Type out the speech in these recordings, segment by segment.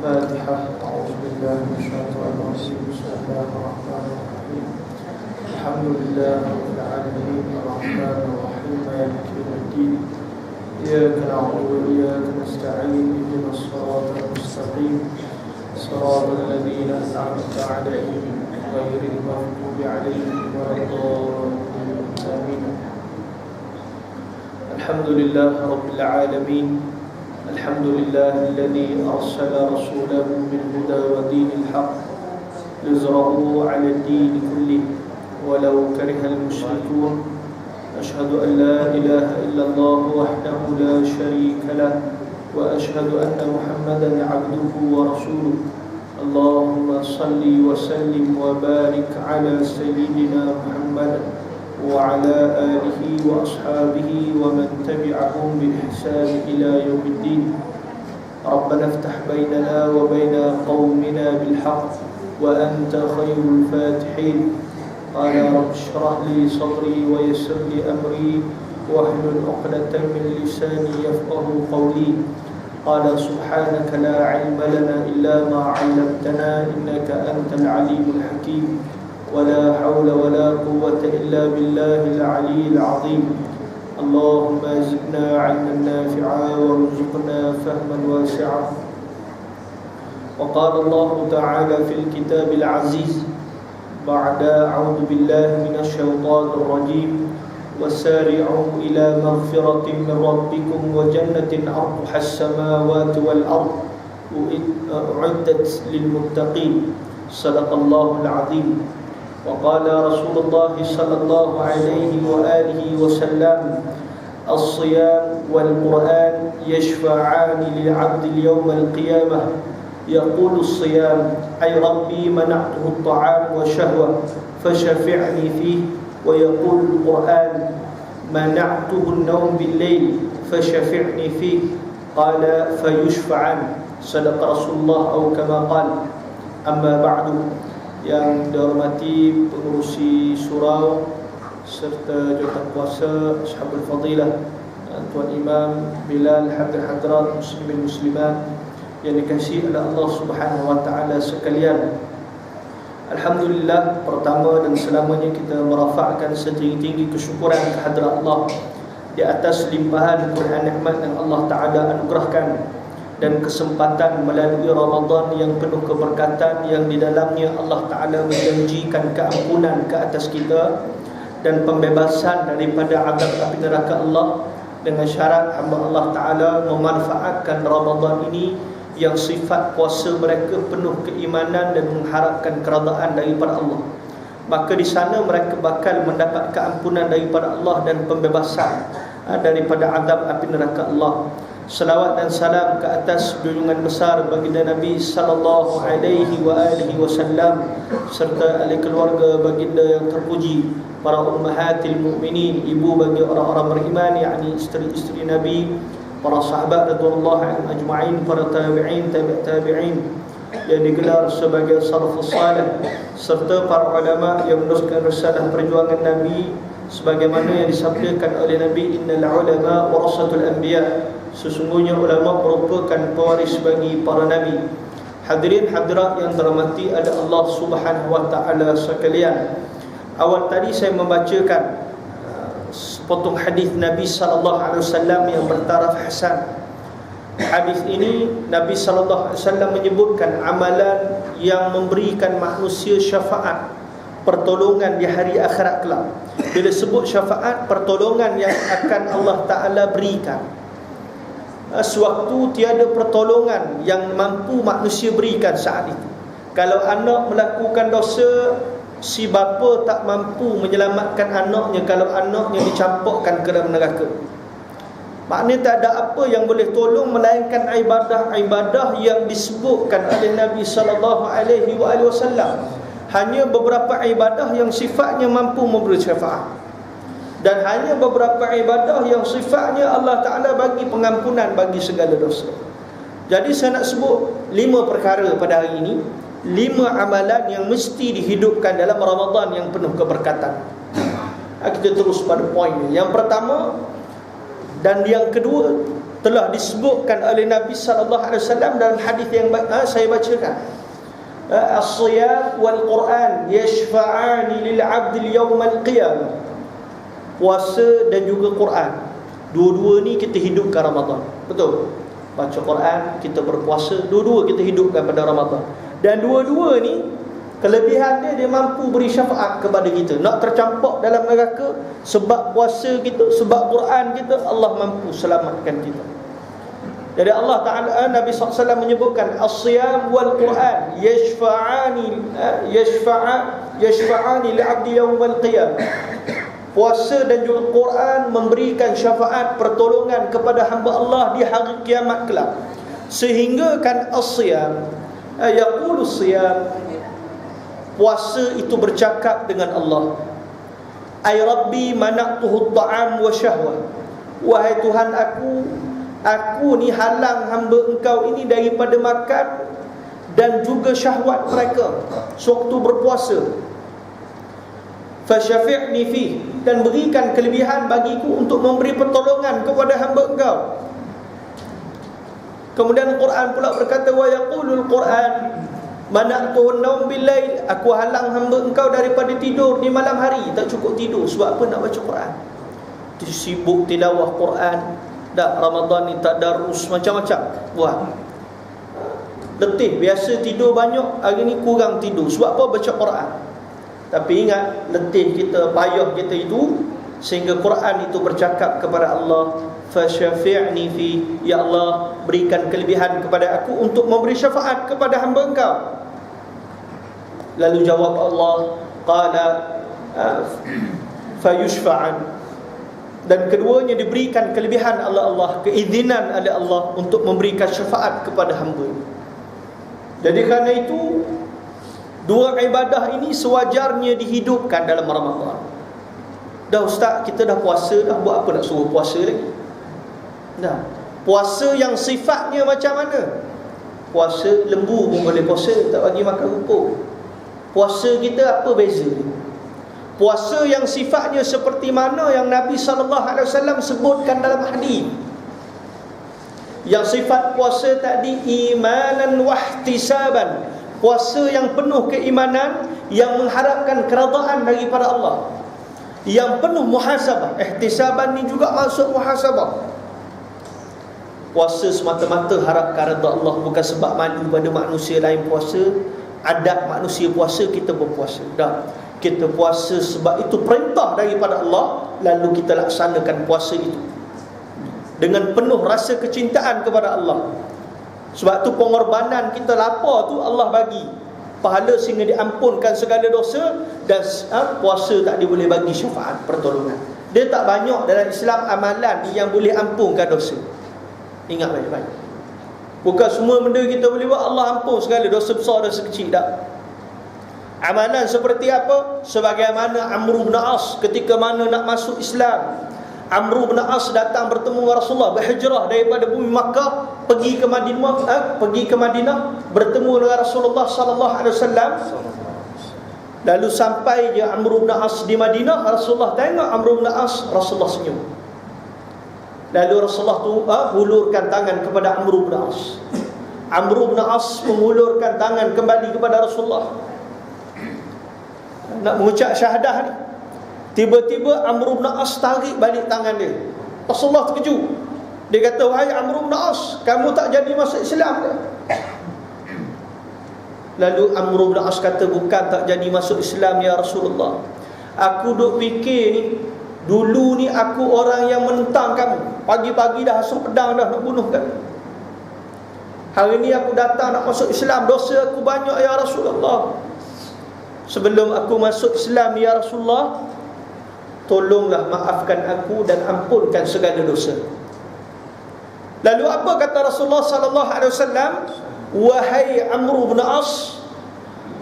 الفاتحة. أعوذ بالله من الشيطان الرجيم. بسم الله الرحمن الرحيم. الحمد لله رب العالمين الرحمن الرحيم مالك يوم الدين. إياك نعبد وإياك نستعين. اهدنا الصراط المستقيم صراط الذين أنعمت عليهم غير المغضوب عليهم ولا الضالين. آمين. الحمد لله رب العالمين. الحمد لله الذي أرسل رسوله بالهدى ودين الحق ليظهره على الدين كله ولو كره المشركون. أشهد أن لا إله إلا الله وحده لا شريك له وأشهد أن محمدا عبده ورسوله. اللهم صل وسلم وبارك على سيدنا محمد وعلى آله وأصحابه ومن تبعهم بإحسان إلى يوم الدين. ربنا افتح بيننا وبين قومنا بالحق وأنت خير الفاتحين. قال رب اشرح لي صدري ويسر لي أمري واحلل عقدة من لساني يفقه قولي. قال سبحانك لا علم لنا إلا ما علمتنا إنك أنت العليم الحكيم. ولا حول ولا قوة إلا بالله العلي العظيم. اللهم زدنا علما نافعا وارزقنا فهما واسعا. وقال الله تعالى في الكتاب العزيز بعد أعوذ بالله من الشيطان الرجيم وسارعوا إلى مغفرة من ربكم وجنة عرضها السماوات والأرض أعدت للمتقين. صدق الله العظيم. وقال رسول الله صلى الله عليه وآله وسلم الصيام والقرآن يشفعان للعبد اليوم القيامة. يقول الصيام أي ربي منعته الطعام والشهوة فشفعني فيه. ويقول القرآن منعته النوم بالليل فشفعني فيه. قال فيشفعان. صدق رسول الله أو كما قال. أما بعد. Yang dihormati pengurusi surau serta jurukuasa Ashabul Fadilah, Tuan Imam Bilal, Hadrat Muslimin Muslimat yang dikasihi oleh Allah Subhanahu wa taala sekalian. Alhamdulillah, pertama dan selamanya kita merafakkan setinggi-tinggi kesyukuran kehadrat Allah di atas limpahan Quran nikmat yang Allah taala anugerahkan dan kesempatan melalui Ramadan yang penuh keberkatan yang di dalamnya Allah Ta'ala menjanjikan keampunan ke atas kita dan pembebasan daripada azab api neraka Allah, dengan syarat hamba Allah Ta'ala memanfaatkan Ramadan ini yang sifat puasa mereka penuh keimanan dan mengharapkan keredaan daripada Allah. Maka di sana mereka bakal mendapat keampunan daripada Allah dan pembebasan daripada azab api neraka Allah. Salawat dan salam ke atas junjungan besar baginda Nabi sallallahu alaihi wa alihi wasallam serta ahli keluarga baginda yang terpuji, para ummahatil mukminin, ibu bagi orang-orang beriman, yakni isteri-isteri Nabi, para sahabat radhiyallahu anhum ajma'in, para tabi'in, tabi'in yang digelar sebagai salafus salih, serta para ulama yang meneruskan risalah perjuangan Nabi sebagaimana yang disabdakan oleh Nabi, innal ulama warasatul anbiya. Sesungguhnya ulama merupakan pewaris bagi para nabi. Hadirin hadirat yang dirahmati oleh Allah Subhanahu wa taala sekalian. Awal tadi saya membacakan sepotong hadis Nabi sallallahu alaihi wasallam yang bertaraf hasan. Hadis ini Nabi sallallahu alaihi wasallam menyebutkan amalan yang memberikan manusia syafaat, pertolongan di hari akhirat kelak. Bila sebut syafaat, pertolongan yang akan Allah Ta'ala berikan sewaktu tiada pertolongan yang mampu manusia berikan saat itu. Kalau anak melakukan dosa, si bapa tak mampu menyelamatkan anaknya kalau anaknya dicampakkan ke dalam neraka. Maknanya tak ada apa yang boleh tolong melainkan ibadah-ibadah yang disebutkan oleh Nabi sallallahu alaihi wasallam. Hanya beberapa ibadah yang sifatnya mampu memberi syafaat, dan hanya beberapa ibadah yang sifatnya Allah Ta'ala bagi pengampunan bagi segala dosa. Jadi saya nak sebut 5 perkara pada hari ini, 5 amalan yang mesti dihidupkan dalam Ramadan yang penuh keberkatan. Kita terus pada poin ni. Yang pertama dan yang kedua telah disebutkan oleh Nabi sallallahu alaihi wasallam dalam hadis yang saya bacakan. As-siyam wal Quran yashfa'ani lil 'abdi yawm al-qiyamah. Puasa dan juga Quran, dua-dua ni kita hidupkan Ramadan. Betul? Baca Quran, kita berpuasa, dua-dua kita hidupkan pada Ramadan. Dan dua-dua ni kelebihan dia mampu beri syafaat kepada kita. Nak tercampak dalam neraka sebab puasa kita, sebab Quran kita, Allah mampu selamatkan kita. Jadi Allah Ta'ala, Nabi SAW menyebutkan as-siyam wal Quran yashfa'ani li'abdi yawmal qiyamah. Puasa dan juga Quran memberikan syafaat pertolongan kepada hamba Allah di hari kiamat kelak. Sehingga kan as-siyam yaqulu as-siyam, puasa itu bercakap dengan Allah, ay rabbi mana'tuhu at-ta'am wa syahwah, wahai Tuhan aku ni halang hamba engkau ini daripada makan dan juga syahwat mereka sewaktu berpuasa. Fasyafi'ni fi, dan berikan kelebihan bagiku untuk memberi pertolongan kepada hamba engkau. Kemudian Quran pula berkata, wa yaqulul Quran mana'tuhu an-nawm bil-lail, aku halang hamba engkau daripada tidur di malam hari. Tak cukup tidur, sebab apa? Nak baca Quran. Sibuk tilawah Quran. Dah Ramadan ni tadarus macam-macam buat. Letih, biasa tidur banyak, hari ni kurang tidur. Sebab apa? Baca Quran. Tapi ingat, letih kita, payah kita itu, sehingga Quran itu bercakap kepada Allah, fasyafi'ni fi, ya Allah, berikan kelebihan kepada aku untuk memberi syafaat kepada hamba engkau. Lalu jawab Allah, qala fayushfa'an, dan keduanya diberikan kelebihan oleh Allah, keizinan oleh Allah untuk memberikan syafaat kepada hamba. Jadi kerana itu, dua ibadah ini sewajarnya dihidupkan dalam Ramadan. Dah ustaz, kita dah puasa dah, buat apa nak suruh puasa lagi? Dah, puasa yang sifatnya macam mana? Puasa lembu pun boleh puasa, tak bagi makan rumput. Puasa kita apa beza dia? Puasa yang sifatnya seperti mana yang Nabi SAW sebutkan dalam hadis. Yang sifat puasa tadi imanan wahtisaban, puasa yang penuh keimanan, yang mengharapkan keredaan daripada Allah, yang penuh muhasabah. Ihtisaban ni juga masuk muhasabah. Puasa semata-mata harapkan redha Allah, bukan sebab malu pada manusia lain puasa. Adat manusia puasa, kita berpuasa. Dah, kita puasa sebab itu perintah daripada Allah, lalu kita laksanakan puasa itu dengan penuh rasa kecintaan kepada Allah. Sebab tu pengorbanan kita lapar tu Allah bagi pahala sehingga diampunkan segala dosa. Dan puasa tak boleh bagi syafaat pertolongan. Dia tak banyak dalam Islam amalan yang boleh ampunkan dosa. Ingat baik-baik, bukan semua benda kita boleh buat Allah ampun segala dosa besar, dosa kecil, tak. Amalan seperti apa? Sebagaimana Amr bin As ketika mana nak masuk Islam, Amr bin As datang bertemu dengan Rasulullah, berhijrah daripada bumi Makkah pergi ke Madinah, bertemu dengan Rasulullah sallallahu alaihi wasallam. Lalu sampai je Amr bin As di Madinah, Rasulullah tengok Amr bin As, Rasulullah senyum. Lalu Rasulullah tu hulurkan tangan kepada Amr bin As. Amr bin As mengulurkan tangan kembali kepada Rasulullah nak mengucap syahadah ni. Tiba-tiba Amr bin As tarik balik tangan dia. Rasulullah terkejut. Dia kata, wahai Amr bin As, kamu tak jadi masuk Islam ke? Lalu Amr bin As kata, bukan tak jadi masuk Islam ya Rasulullah. Aku duk fikir ni, dulu ni aku orang yang menentang kamu. Pagi-pagi dah hasut pedang dah nak bunuh kamu. Hari ni aku datang nak masuk Islam, dosa aku banyak ya Rasulullah. Sebelum aku masuk Islam ya Rasulullah, tolonglah maafkan aku dan ampunkan segala dosa. Lalu apa kata Rasulullah sallallahu alaihi wasallam? Wahai Amr bin As,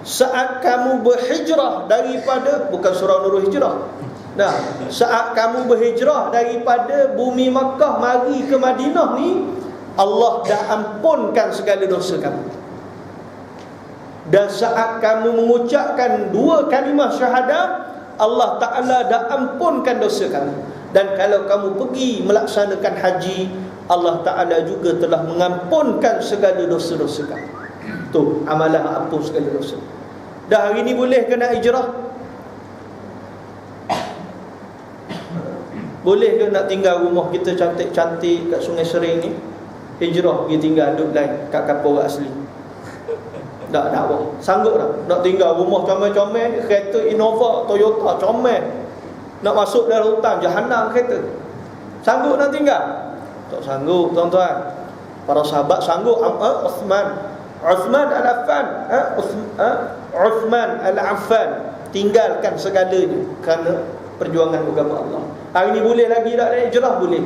saat kamu berhijrah daripada, bukan surah Nurul Hijrah. Nah, saat kamu berhijrah daripada bumi Makkah mari ke Madinah ni, Allah dah ampunkan segala dosa kamu. Dan saat kamu mengucapkan dua kalimah syahadah, Allah Ta'ala dah ampunkan dosa kamu. Dan kalau kamu pergi melaksanakan haji, Allah Ta'ala juga telah mengampunkan segala dosa-dosa kamu. Tu amalan ampun segala dosa. Dah hari ni boleh ke nak hijrah? Boleh ke nak tinggal rumah kita cantik-cantik kat Sungai Sering ni, hijrah pergi tinggal duduk lain kat kapal orang asli? Tak dakwah. Sanggup tak? Nak tinggal rumah comel-comel, kereta Innova, Toyota comel, nak masuk dalam hutan jahanam kereta. Sanggup nak tinggal? Tak sanggup, tuan-tuan. Para sahabat sanggup. Uthman Al-Affan, Uthman Al-Affan tinggalkan segalanya kerana perjuangan agama Allah. Hari ni boleh lagi tak hijrah? Boleh.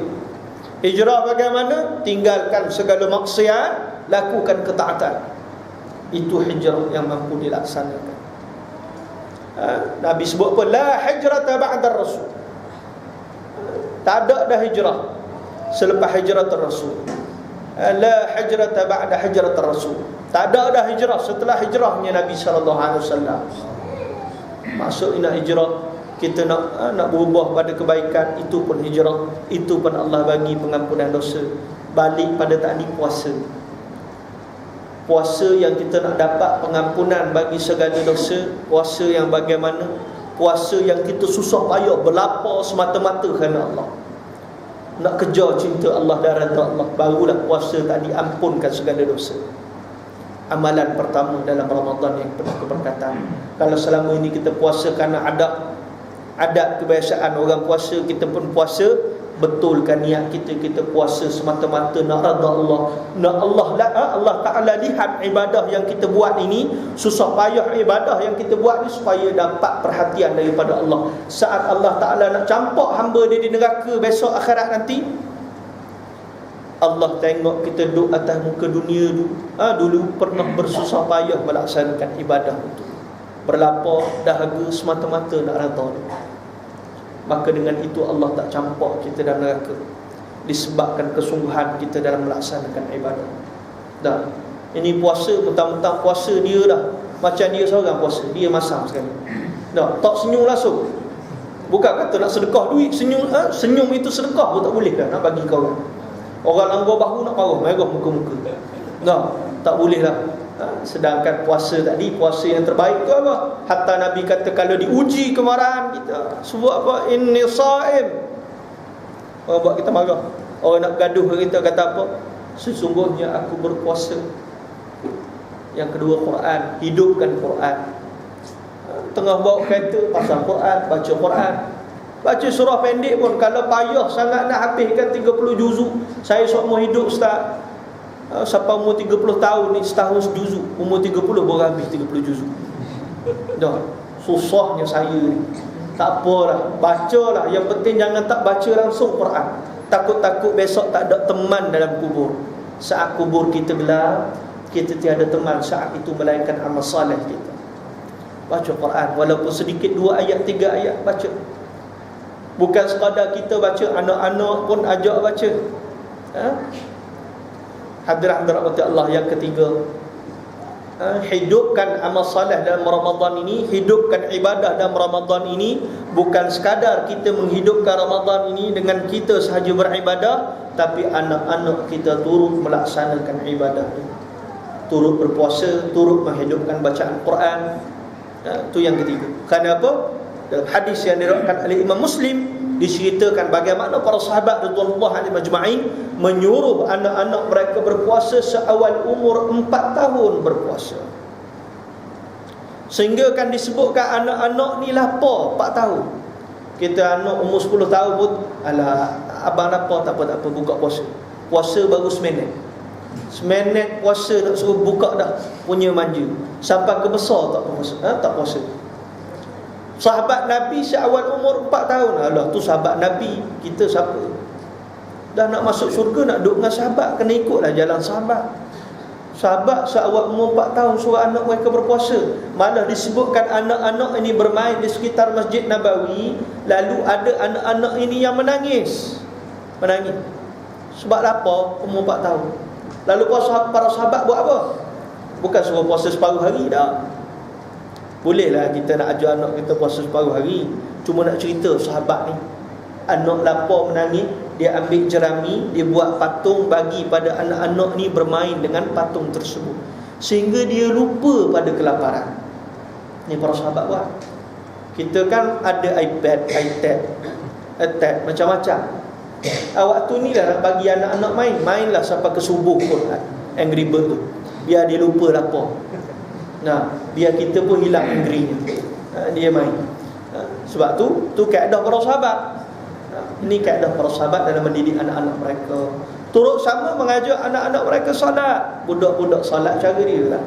Hijrah bagaimana? Tinggalkan segala maksiat, lakukan ketaatan. Itu hijrah yang mampu dilaksanakan. Nabi sebut apa? La hijrata ba'da rasul. Tak ada dah hijrah selepas hijrah Rasul. La hijrata ba'da hijrah Rasul. Tak ada dah hijrah setelah hijrahnya Nabi sallallahu alaihi wasallam. Maksudnya nak hijrah, kita nak berubah pada kebaikan, itu pun hijrah. Itu pun Allah bagi pengampunan dosa. Balik pada tadi puasa. Puasa yang kita nak dapat pengampunan bagi segala dosa. Puasa yang bagaimana? Puasa yang kita susah payah berlapar semata-mata kerana Allah, nak kejar cinta Allah dan redha Allah, barulah puasa tadi ampunkan segala dosa. Amalan pertama dalam Ramadan yang penuh keberkatan. Kalau selama ini kita puasa kerana adat kebiasaan orang puasa, kita pun puasa, betulkan niat kita. Kita puasa semata-mata nak redha Allah, nak Allah Ta'ala lihat ibadah yang kita buat ini, susah payah ibadah yang kita buat ni, supaya dapat perhatian daripada Allah. Saat Allah Ta'ala nak campak hamba dia di neraka besok akhirat nanti, Allah tengok kita duduk atas muka dunia dulu pernah bersusah payah melaksanakan ibadah itu, berlapar dahaga semata-mata nak redha dia. Maka dengan itu Allah tak campak kita dalam neraka, disebabkan kesungguhan kita dalam melaksanakan ibadah. Dah, ini puasa, mentang-mentang puasa dia dah macam dia seorang puasa, dia masam sekali. Dah, tak senyum langsung. Bukan kata nak sedekah duit, senyum itu sedekah pun tak boleh dah nak bagi kau orang. Orang langgar bahu nak parah, merah muka-muka. Dah, tak boleh lah. Sedangkan puasa tadi, puasa yang terbaik tu apa? Hatta Nabi kata kalau diuji kemarahan kita, sebut apa? Inni sha'im. Orang buat kita marah. Orang nak gaduh kita kata apa? Sesungguhnya aku berpuasa. Yang kedua Quran, hidupkan Quran. Tengah bawa kereta, pasang Quran, baca Quran. Baca surah pendek pun, kalau payah sangat nak habiskan 30 juzuk. Saya seumur hidup Ustaz, sampai umur 30 tahun ni, setahun sejuzuk. Umur 30 baru habis 30 juzuk. Dah, susahnya saya ni. Tak apalah, bacalah. Yang penting jangan tak baca langsung Quran. Takut-takut besok tak ada teman dalam kubur. Saat kubur kita gelap, kita tiada teman saat itu melainkan amal salih kita. Baca Quran, walaupun sedikit, 2 ayat, 3 ayat, baca. Bukan sekadar kita baca, anak-anak pun ajak baca. Hadirat Allah yang ketiga, hidupkan amal salih dalam Ramadan ini. Hidupkan ibadah dalam Ramadan ini. Bukan sekadar kita menghidupkan Ramadan ini dengan kita sahaja beribadah, tapi anak-anak kita turut melaksanakan ibadah ini, turut berpuasa, turut menghidupkan bacaan Quran. Itu yang ketiga. Kenapa? Dalam hadis yang diriwayatkan oleh Imam Muslim, diceritakan bagaimana para sahabat radhiyallahu anhum majma'in menyuruh anak-anak mereka berpuasa seawal umur 4 tahun berpuasa. Sehingga kan disebutkan anak-anak ni lapar 4 tahun. Kita anak umur 10 tahun pun, alah abang lapar, tak apa buka puasa. Puasa baru seminit. Seminit puasa nak suruh buka dah, punya manja. Sampai ke besar tak puasa, tak puasa. Sahabat Nabi seawal umur 4 tahun. Alah, tu sahabat Nabi, kita siapa? Dah nak masuk syurga, nak duduk dengan sahabat, kena ikutlah jalan sahabat. Sahabat seawal umur 4 tahun suruh anak mereka berpuasa. Malah disebutkan anak-anak ini bermain di sekitar Masjid Nabawi. Lalu ada anak-anak ini yang menangis. Sebab lapar, umur 4 tahun. Lalu para sahabat buat apa? Bukan suruh puasa separuh hari dah. Bolehlah kita nak ajar anak kita puasa separuh hari. Cuma nak cerita sahabat ni, anak lapar menangis, dia ambil jerami, dia buat patung, bagi pada anak-anak ni bermain dengan patung tersebut, sehingga dia lupa pada kelaparan. Ni para sahabat buat. Kita kan ada iPad, tab, macam-macam. Waktu ni dah bagi anak-anak main, mainlah sampai ke subuh pun Angry Bird tu, biar dia lupa lapar. Nah, biar kita pun hilang angry-nya. Dia main. Sebab tu kaedah para sahabat. Ini kaedah para sahabat dalam mendidik anak-anak mereka. Turut sama mengajar anak-anak mereka solat. Budak-budak solat cara dia lah.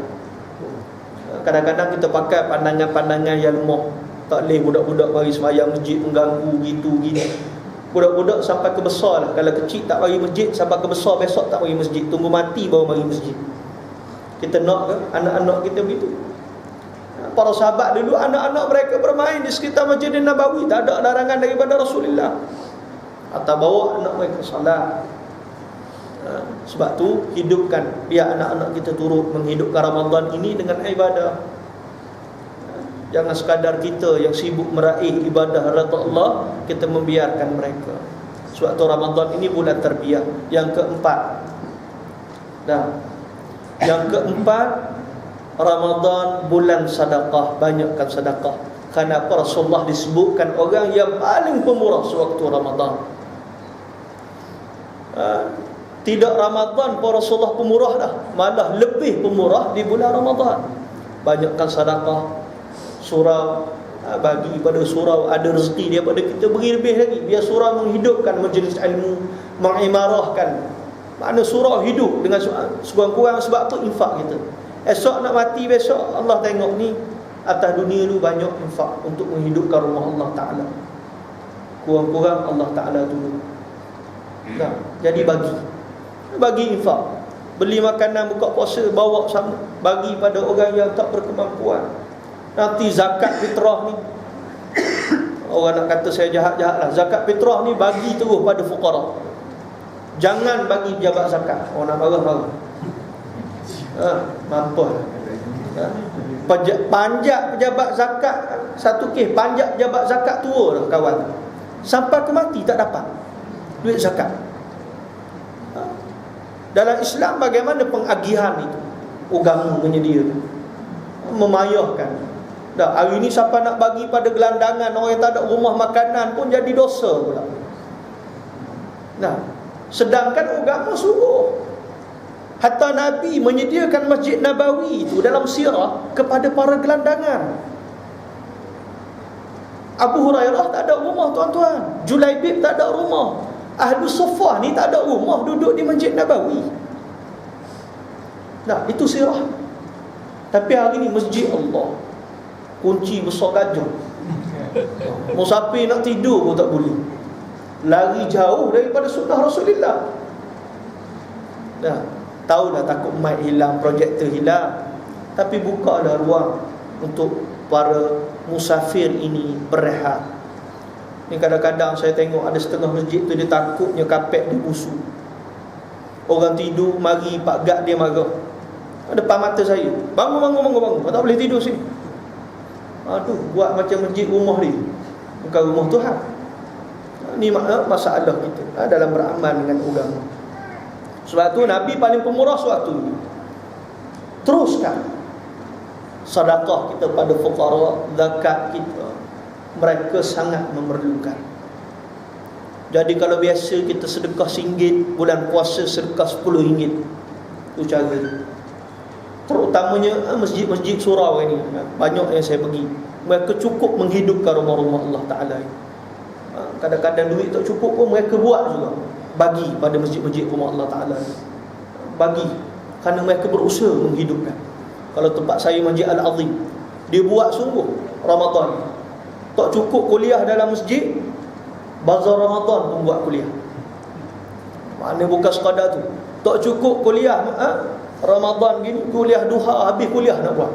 Kadang-kadang kita pakai pandangan-pandangan yang lemah. Tak boleh budak-budak bagi sembahyang masjid mengganggu gitu gini. Budak-budak sampai ke besar lah. Kalau kecil tak bagi masjid, sampai ke besar besok tak bagi masjid, tunggu mati baru bagi masjid. Kita nak ke anak-anak kita begitu? Para sahabat dulu, anak-anak mereka bermain di sekitar Masjid Nabawi, tak ada larangan daripada Rasulullah. Atau bawa anak mereka salat. Sebab tu hidupkan, biar anak-anak kita turut menghidupkan Ramadan ini dengan ibadah. Jangan sekadar kita yang sibuk meraih ibadah rata Allah, kita membiarkan mereka. Sebab tu Ramadan ini bulan tarbiyah. Yang keempat, Ramadan bulan sedekah. Banyakkan sedekah. Kenapa Rasulullah disebutkan orang yang paling pemurah sewaktu Ramadan? Tidak Ramadan pun Rasulullah pemurah dah, malah lebih pemurah di bulan Ramadan. Banyakkan sedekah, surau, bagi pada surau, ada rezeki daripada kita, beri lebih lagi. Biar surau menghidupkan majlis ilmu, mengimarahkan. Mana surau hidup dengan sekurang-kurang. Sebab tu infak kita. Esok nak mati besok, Allah tengok ni atas dunia lu banyak infak untuk menghidupkan rumah Allah Ta'ala. Kurang-kurang Allah Ta'ala dulu. Jadi bagi infak. Beli makanan buka puasa, bawa sama, bagi pada orang yang tak berkemampuan. Nanti zakat fitrah ni, orang nak kata saya jahat-jahat lah, zakat fitrah ni bagi terus pada fuqara. Jangan bagi pejabat zakat. Orang nak marah-marah. Mampus. Panjat pejabat zakat, satu kes panjat pejabat zakat tua dah kawan, sampai ke mati tak dapat duit zakat. Dalam Islam bagaimana pengagihan itu? Agama menyediakan, memayahkan. Dah hari ni siapa nak bagi pada gelandangan, orang yang tak ada rumah makanan pun jadi dosa pula. Sedangkan agama suruh. Hatta Nabi menyediakan Masjid Nabawi itu dalam sirah kepada para gelandangan. Abu Hurairah tak ada rumah tuan-tuan, Julaibib tak ada rumah, Ahlus Suffah ni tak ada rumah, duduk di Masjid Nabawi. Itu sirah. Tapi hari ni masjid Allah, kunci besar gajah. Musafir nak tidur pun tak boleh. Lari jauh daripada sunnah Rasulullah. Tahulah takut mic hilang, projektor hilang, tapi bukalah ruang untuk para musafir ini berehat. Ni kadang-kadang saya tengok ada setengah masjid tu dia takutnya kapet dia busuk. Orang tidur, mari Pak Gad dia marah. Depan mata saya, bangun, tak boleh tidur sini. Aduh, buat macam masjid rumah dia, bukan rumah Tuhan. Ni masalah kita dalam beramal dengan agama. Sebab tu Nabi paling pemurah sewaktu ini. Teruskan sedekah kita pada fuqara, zakat kita, mereka sangat memerlukan. Jadi kalau biasa kita sedekah RM1, bulan puasa sedekah RM10. Itu cara. Terutamanya masjid-masjid surau ini, banyak yang saya pergi, mereka cukup menghidupkan rumah-rumah Allah Ta'ala. Kadang-kadang duit tak cukup pun mereka buat juga, bagi pada masjid-masjid rumah Allah Ta'ala. Bagi, kerana mereka berusaha menghidupkan. Kalau tempat saya Masjid Al-Azim, dia buat sungguh Ramadan. Tak cukup kuliah dalam masjid, bazar Ramadan pun buat kuliah. Mana bukan sekadar tu, tak cukup kuliah Ramadan gini, kuliah duha, habis kuliah nak buat.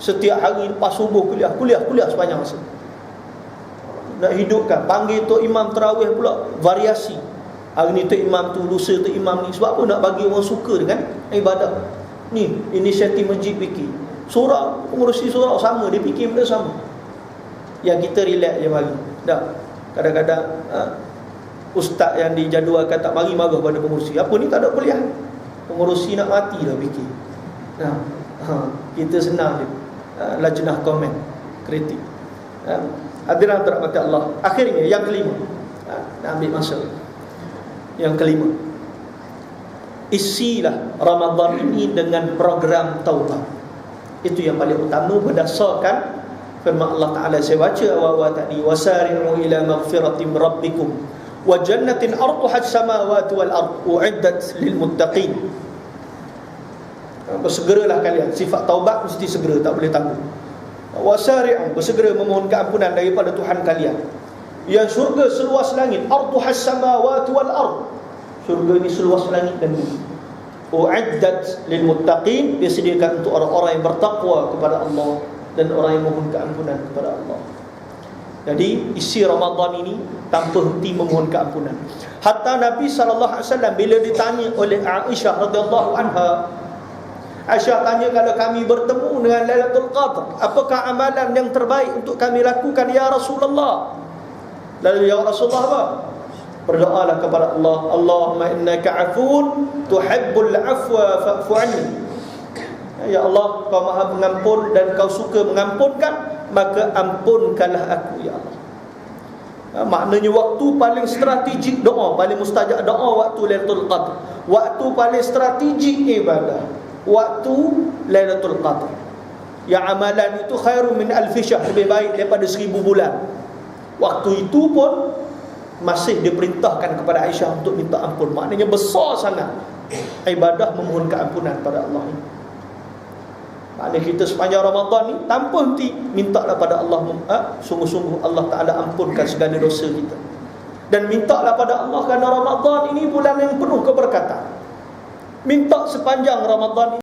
Setiap hari lepas subuh kuliah sepanjang masa. Nak hidupkan, panggil Tok Imam Terawih pula, variasi. Hari ni Tok Imam tu, lusa Tok Imam ni. Sebab apa? Nak bagi orang suka dengan ibadah. Ni inisiatif masjid fikir. Surau, pengurusi surau sama, dia fikir benda sama. Yang kita relax je mari. Kadang-kadang ustaz yang dijadualkan tak mari marah pada pengurusi. Apa ni tak ada kuliah? Pengurusi nak mati dah fikir. Kita senang je. Lajnah komen, kritik. Hadirin dirahmati Allah. Akhirnya yang kelima. Nak ambil masa. Yang kelima. Isilah Ramadan ini dengan program taubat. Itu yang paling utama berdasarkan firman Allah Ta'ala. Saya baca awal-awal tadi, wasari'u ila maghfiratin rabbikum wa jannatin arduha as-samawati wal ard u'iddat lil muttaqin. Bersegeralah kalian. Sifat taubat mesti segera, tak boleh tangguh. Wasari'u, bersegera memohon keampunan daripada Tuhan kalian. Yang syurga seluas langit, arduha as-samawati wal ard. Syurga ini seluas langit dan bumi. U'iddat lil muttaqin, disediakan untuk orang-orang yang bertakwa kepada Allah dan orang yang mohon keampunan kepada Allah. Jadi isi Ramadan ini tanpa henti memohon keampunan. Hatta Nabi SAW bila ditanya oleh Aisyah radhiyallahu anha, Aisyah tanya, kalau kami bertemu dengan Lailatul Qadar, apakah amalan yang terbaik untuk kami lakukan ya Rasulullah? Lalu ya Rasulullah apa? Berdoalah kepada Allah, Allahumma innaka afun tuhibbul afwa fa'fu anni. Ya Allah, kau maha pengampun dan kau suka mengampunkan, maka ampunkanlah aku ya Allah. Maknanya waktu paling strategik doa, paling mustajab doa waktu Lailatul Qadar. Waktu paling strategik ibadah waktu Lailatul Qadar. Yang amalan itu khairun min alfi syahr, lebih baik daripada 1000 bulan. Waktu itu pun masih diperintahkan kepada Aisyah untuk minta ampun. Maknanya besar sangat ibadah memohon keampunan pada Allah ini. Maknanya kita sepanjang Ramadan ni tanpa henti mintalah pada Allah, sungguh-sungguh Allah Ta'ala ampunkan segala dosa kita. Dan mintalah pada Allah kerana Ramadan ini bulan yang penuh keberkatan. Minta sepanjang Ramadan ini